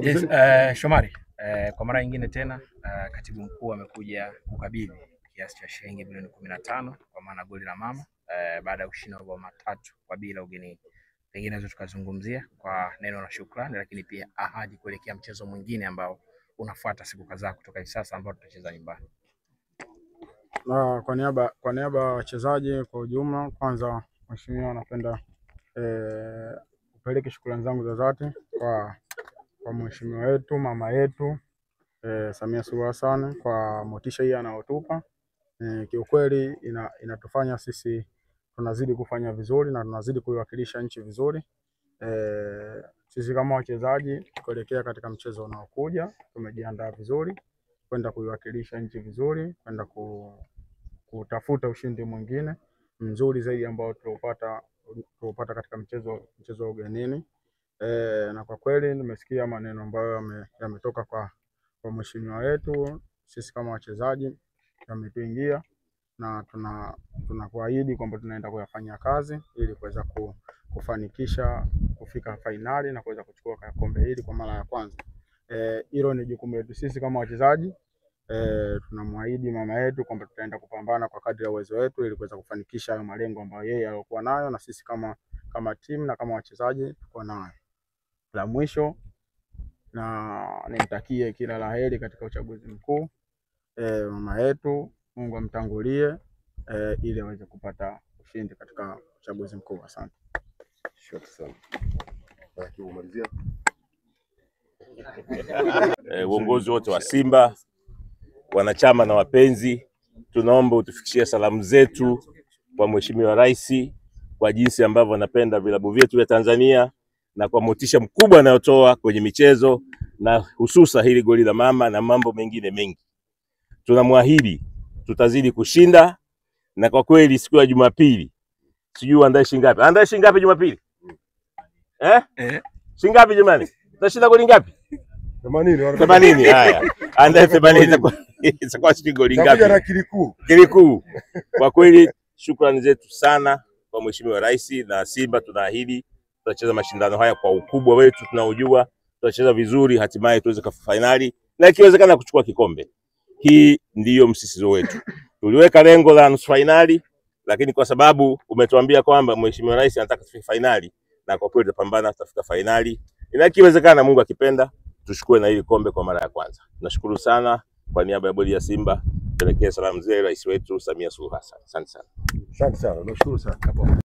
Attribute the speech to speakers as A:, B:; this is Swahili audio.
A: Yes, Shomari, kwa mara nyingine tena katibu mkuu amekuja kukabidhi kiasi cha shilingi milioni 15 kwa maana goli la mama baada ya kushinda mabao 3 kwa bila ugenini. Pengine hizo tukazungumzia kwa neno la shukrani, lakini pia ahadi kuelekea mchezo mwingine ambao unafuata siku kadhaa kutoka hivi sasa ambao tutacheza nyumbani.
B: Kwa niaba ya wachezaji kwa ujumla, kwanza mheshimiwa, napenda kupeleka shukrani zangu za dhati kwa mheshimiwa wetu, mama yetu Samia Suluhu Hassan kwa motisha hii anayotupa. Kiukweli inatufanya sisi tunazidi kufanya vizuri na tunazidi kuiwakilisha nchi vizuri. Sisi kama wachezaji kuelekea katika mchezo unaokuja tumejiandaa vizuri kwenda kuiwakilisha nchi vizuri, kwenda kutafuta ushindi mwingine mzuri zaidi ambao tuliopata katika mchezo wa ugenini. Na kwa kweli nimesikia maneno ambayo yametoka kwa mheshimiwa wetu. Sisi kama wachezaji yametuingia na tunakuahidi kwamba tunaenda kuyafanyia kazi ili kuweza kufanikisha kufika fainali na kuweza kuchukua kombe hili kwa mara ya kwanza. Hilo ni jukumu letu sisi kama wachezaji. Tunamwahidi mama yetu kwamba tutaenda kupambana kwa kadri ya uwezo wetu ili kuweza kufanikisha hayo malengo ambayo yeye alikuwa nayo na sisi kama timu na kama wachezaji tuko nayo. La mwisho, na nimtakie kila laheri katika uchaguzi mkuu mama yetu, Mungu amtangulie ili aweze kupata ushindi katika uchaguzi mkuu. Asante.
C: Shukrani sana. Kumalizia.
D: Uongozi wote wa Simba, wanachama na wapenzi, tunaomba utufikishie salamu zetu kwa Mheshimiwa Rais kwa jinsi ambavyo anapenda vilabu vyetu vya Tanzania na kwa motisha mkubwa anayotoa kwenye michezo na hususa hili goli la mama na mambo mengine mengi. Tunamwahidi tutazidi kushinda, na kwa kweli siku ya Jumapili sijui andae shilingi ngapi. Andae shilingi ngapi Jumapili? Shilingi ngapi jamani? Tutashinda goli ngapi? 80. Haya. Andae 80 itakuwa shilingi goli ngapi?
C: Na
D: Kilikuu. Kwa kweli shukrani zetu sana kwa Mheshimiwa Rais, na Simba tunaahidi tutacheza mashindano haya kwa ukubwa wetu tunaojua, tutacheza vizuri hatimaye tuweze kufika finali na ikiwezekana kuchukua kikombe. Hii ndiyo msisitizo wetu. Tuliweka lengo la nusu finali, lakini kwa sababu umetuambia kwamba Mheshimiwa Rais anataka tufike finali, na kwa kweli tutapambana tutafika finali. Na ikiwezekana Mungu akipenda tuchukue na hili kombe kwa mara ya kwanza. Nashukuru sana kwa niaba ya bodi ya Simba, pelekea salamu zile rais wetu Samia Suluhu Hassan. Asante sana.
C: Asante sana. Nashukuru sana.